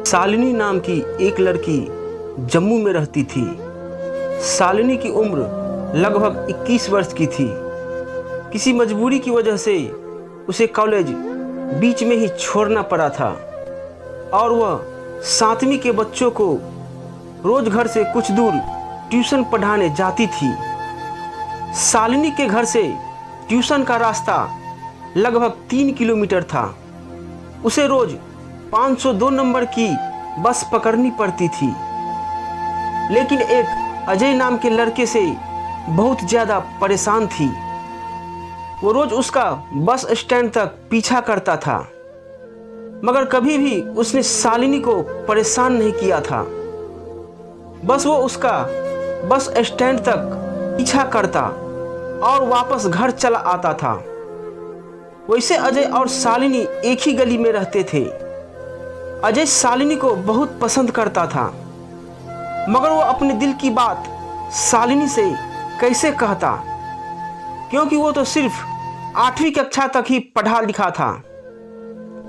शालिनी नाम की एक लड़की जम्मू में रहती थी। शालिनी की उम्र लगभग 21 वर्ष की थी। किसी मजबूरी की वजह से उसे कॉलेज बीच में ही छोड़ना पड़ा था और वह 7वीं के बच्चों को रोज घर से कुछ दूर ट्यूशन पढ़ाने जाती थी। शालिनी के घर से ट्यूशन का रास्ता लगभग 3 किलोमीटर था। उसे रोज 502 नंबर की बस पकड़नी पड़ती थी, लेकिन एक अजय नाम के लड़के से बहुत ज़्यादा परेशान थी। वो रोज उसका बस स्टैंड तक पीछा करता था, मगर कभी भी उसने शालिनी को परेशान नहीं किया था। बस वो उसका बस स्टैंड तक पीछा करता और वापस घर चला आता था। वैसे अजय और शालिनी एक ही गली में रहते थे। अजय शालिनी को बहुत पसंद करता था, मगर वो अपने दिल की बात शालिनी से कैसे कहता, क्योंकि वो तो सिर्फ 8वीं कक्षा तक ही पढ़ा लिखा था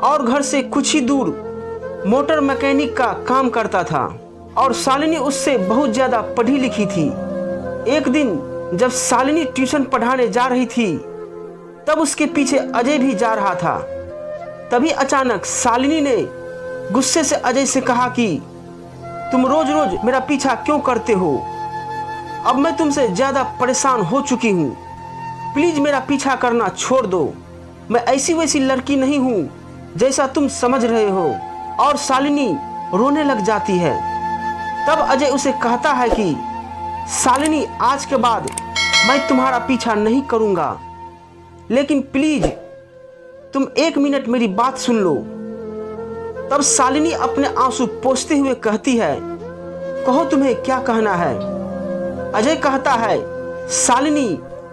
और घर से कुछ ही दूर मोटर मैकेनिक का काम करता था और शालिनी उससे बहुत ज़्यादा पढ़ी लिखी थी। एक दिन जब शालिनी ट्यूशन पढ़ाने जा रही थी, तब उसके पीछे अजय भी जा रहा था। तभी अचानक शालिनी ने गुस्से से अजय से कहा कि तुम रोज रोज मेरा पीछा क्यों करते हो? अब मैं तुमसे ज़्यादा परेशान हो चुकी हूँ। प्लीज़ मेरा पीछा करना छोड़ दो। मैं ऐसी वैसी लड़की नहीं हूँ जैसा तुम समझ रहे हो। और शालिनी रोने लग जाती है। तब अजय उसे कहता है कि शालिनी, आज के बाद मैं तुम्हारा पीछा नहीं करूँगा, लेकिन प्लीज़ तुम 1 मिनट मेरी बात सुन लो। तब शालिनी अपने आंसू पोंछते हुए कहती है, कहो तुम्हें क्या कहना है? अजय कहता है, शालिनी,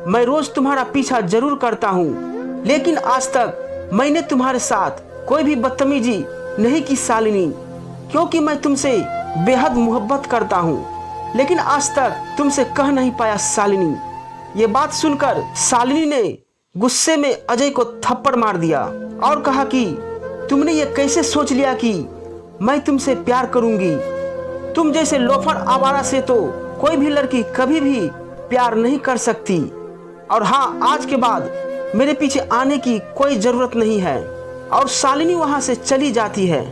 मैं रोज तुम्हारा पीछा जरूर करता हूँ, लेकिन आज तक मैंने तुम्हारे साथ कोई भी बदतमीजी नहीं की शालिनी, क्योंकि मैं तुमसे बेहद मोहब्बत करता हूँ, लेकिन आज तक तुमसे कह नहीं पाया शालिनी। ये बात सुनकर शालिनी ने गुस्से में अजय को थप्पड़ मार दिया और कहा कि तुमने ये कैसे सोच लिया कि मैं तुमसे प्यार करूंगी? तुम जैसे लोफर आवारा से तो कोई भी लड़की कभी भी प्यार नहीं कर सकती। और हाँ, आज के बाद मेरे पीछे आने की कोई ज़रूरत नहीं है। और शालिनी वहाँ से चली जाती है।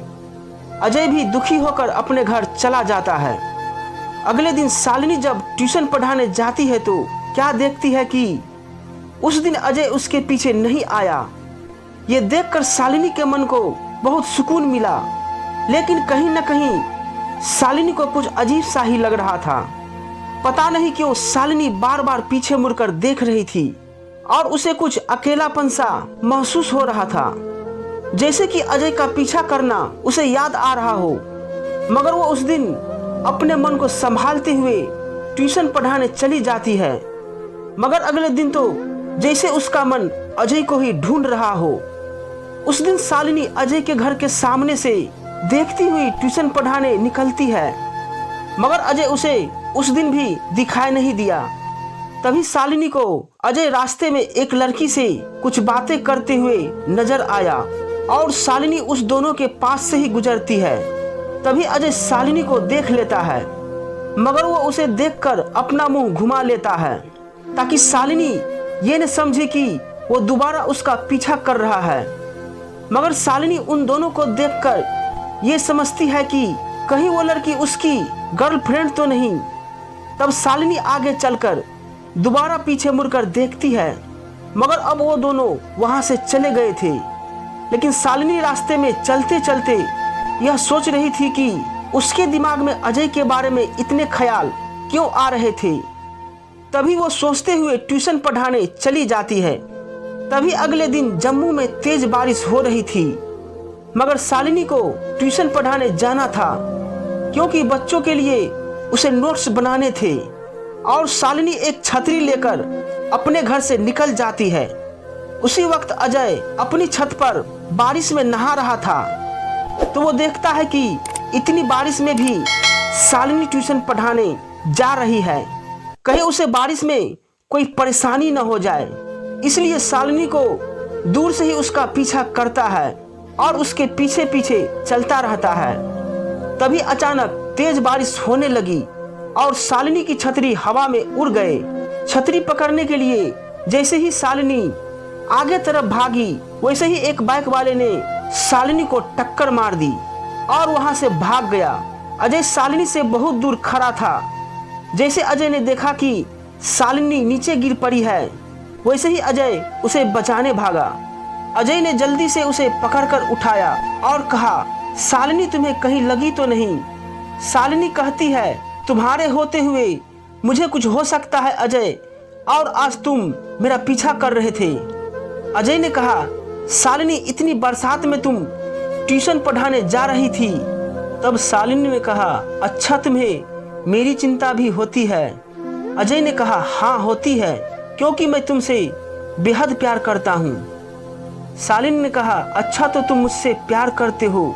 अजय भी दुखी होकर अपने घर चला जाता है। अगले दिन शालिनी जब ट्यूशन पढ़ाने जाती है तो क्या देखती है कि उस दिन अजय उसके पीछे नहीं आया। ये देखकर शालिनी के मन को बहुत सुकून मिला, लेकिन कहीं न कहीं शालिनी को कुछ अजीब सा ही लग रहा था। पता नहीं क्यों शालिनी बार बार पीछे मुड़कर देख रही थी और उसे कुछ अकेलापन सा महसूस हो रहा था, जैसे कि अजय का पीछा करना उसे याद आ रहा हो। मगर वो उस दिन अपने मन को संभालते हुए ट्यूशन पढ़ाने चली जाती है। मगर अगले दिन तो जैसे उसका मन अजय को ही ढूंढ रहा हो। उस दिन शालिनी अजय के घर के सामने से देखती हुई ट्यूशन पढ़ाने निकलती है, मगर अजय उसे उस दिन भी दिखाई नहीं दिया। तभी शालिनी को अजय रास्ते में एक लड़की से कुछ बातें करते हुए नजर आया और शालिनी उस दोनों के पास से ही गुजरती है। तभी अजय शालिनी को देख लेता है, मगर वो उसे देखकर अपना मुंह घुमा लेता है ताकि शालिनी ये न समझे कि वो दोबारा उसका पीछा कर रहा है। मगर शालिनी उन दोनों को देखकर ये समझती है कि कहीं वो लड़की उसकी गर्लफ्रेंड तो नहीं। तब शालिनी आगे चलकर दोबारा पीछे मुड़कर देखती है, मगर अब वो दोनों वहां से चले गए थे। लेकिन शालिनी रास्ते में चलते चलते यह सोच रही थी कि उसके दिमाग में अजय के बारे में इतने ख्याल क्यों आ रहे थे। तभी वो सोचते हुए ट्यूशन पढ़ाने चली जाती है। तभी अगले दिन जम्मू में तेज बारिश हो रही थी, मगर शालिनी को ट्यूशन पढ़ाने जाना था, क्योंकि बच्चों के लिए उसे नोट्स बनाने थे। और शालिनी एक छतरी लेकर अपने घर से निकल जाती है। उसी वक्त अजय अपनी छत पर बारिश में नहा रहा था, तो वो देखता है कि इतनी बारिश में भी शालिनी ट्यूशन पढ़ाने जा रही है, कहीं उसे बारिश में कोई परेशानी न हो जाए। इसलिए शालिनी को दूर से ही उसका पीछा करता है और उसके पीछे पीछे चलता रहता है। तभी अचानक तेज बारिश होने लगी और शालिनी की छतरी हवा में उड़ गए। छतरी पकड़ने के लिए जैसे ही शालिनी आगे तरफ भागी, वैसे ही एक बाइक वाले ने शालिनी को टक्कर मार दी और वहां से भाग गया। अजय शालिनी से बहुत दूर खड़ा था। जैसे अजय ने देखा कि शालिनी नीचे गिर पड़ी है, वैसे ही अजय उसे बचाने भागा। अजय ने जल्दी से उसे पकड़कर उठाया और कहा, शालिनी तुम्हें कहीं लगी तो नहीं? शालिनी कहती है, तुम्हारे होते हुए मुझे कुछ हो सकता है अजय, और आज तुम मेरा पीछा कर रहे थे। अजय ने कहा, शालिनी इतनी बरसात में तुम ट्यूशन पढ़ाने जा रही थी? तब शालिनी ने कहा, अच्छा तुम्हें मेरी चिंता भी होती है? अजय ने कहा, हाँ होती है, क्योंकि मैं तुमसे बेहद प्यार करता हूँ। शालिनी ने कहा, अच्छा तो तुम मुझसे प्यार करते हो,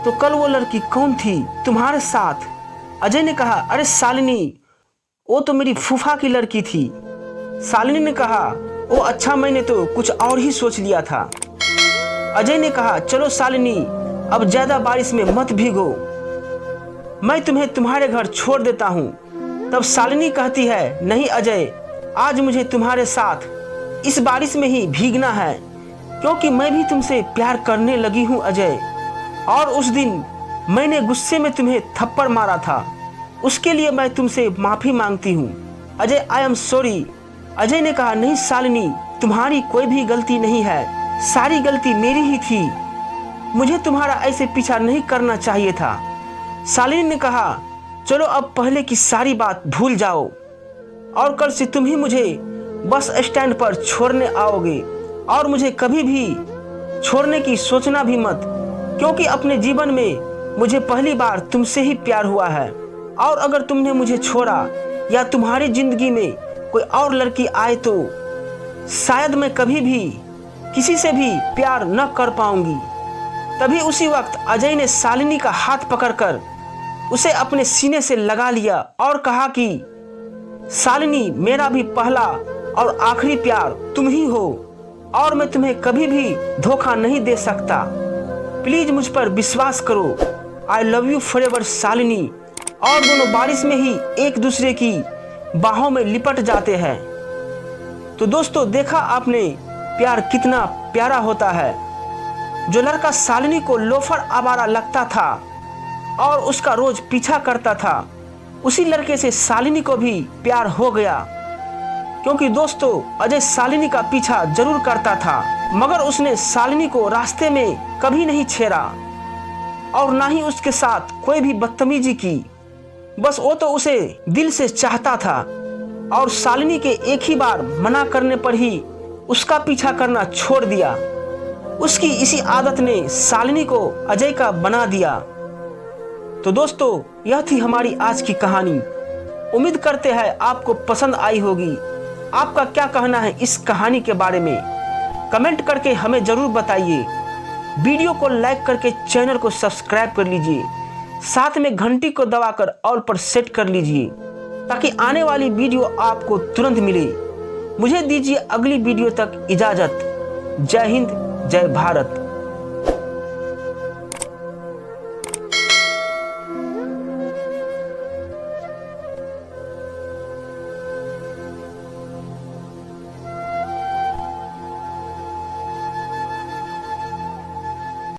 तो कल वो लड़की कौन थी तुम्हारे साथ? अजय ने कहा, अरे शालिनी, वो तो मेरी फूफा की लड़की थी। शालिनी ने कहा, ओ अच्छा, मैंने तो कुछ और ही सोच लिया था। अजय ने कहा, चलो शालिनी, अब ज्यादा बारिश में मत भीगो, मैं तुम्हें तुम्हारे घर छोड़ देता हूँ। तब शालिनी कहती है, नहीं अजय, आज मुझे तुम्हारे साथ इस बारिश में ही भीगना है, क्योंकि मैं भी तुमसे प्यार करने लगी हूँ अजय। और उस दिन मैंने गुस्से में तुम्हें थप्पड़ मारा था, उसके लिए मैं तुमसे माफी मांगती हूँ Ajay, I am sorry. Ajay ने कहा, नहीं शालिनी, तुम्हारी कोई भी गलती नहीं है, सारी गलती मेरी ही थी, मुझे तुम्हारा ऐसे पीछा नहीं करना चाहिए था। शालिनी ने कहा, चलो अब पहले की सारी बात भूल जाओ, और कल से तुम ही मुझे बस स्टैंड पर छोड़ने आओगे, और मुझे कभी भी छोड़ने की सोचना भी मत, क्योंकि अपने जीवन में मुझे पहली बार तुमसे ही प्यार हुआ है। और अगर तुमने मुझे छोड़ा या तुम्हारी जिंदगी में कोई और लड़की आए तो शायद मैं कभी भी किसी से भी प्यार न कर पाऊंगी। तभी उसी वक्त अजय ने शालिनी का हाथ पकड़कर उसे अपने सीने से लगा लिया और कहा कि शालिनी, मेरा भी पहला और आखिरी प्यार तुम ही हो, और मैं तुम्हें कभी भी धोखा नहीं दे सकता। प्लीज मुझ पर विश्वास करो। I love you forever Shalini. और दोनों बारिश में ही एक दूसरे की बाहों में लिपट जाते हैं। तो दोस्तों, देखा आपने प्यार कितना प्यारा होता है। जो लड़का शालिनी को लोफर आवारा लगता था और उसका रोज पीछा करता था, उसी लड़के से शालिनी को भी प्यार हो गया। क्योंकि दोस्तों, अजय शालिनी का पीछा जरूर करता था, मगर उसने शालिनी को रास्ते में कभी नहीं छेड़ा और ना ही उसके साथ कोई भी बदतमीजी की। बस वो तो उसे दिल से चाहता था, और शालिनी के एक ही बार मना करने पर ही उसका पीछा करना छोड़ दिया। उसकी इसी आदत ने शालिनी को अजय का बना दिया। तो दोस्तों, यह थी हमारी आज की कहानी। उम्मीद करते हैं आपको पसंद आई होगी। आपका क्या कहना है इस कहानी के बारे में? कमेंट करके हमें जरूर बताइए। वीडियो को लाइक करके चैनल को सब्सक्राइब कर लीजिए, साथ में घंटी को दबाकर ऑल पर सेट कर लीजिए, ताकि आने वाली वीडियो आपको तुरंत मिले। मुझे दीजिए अगली वीडियो तक इजाजत। जय हिंद, जय भारत।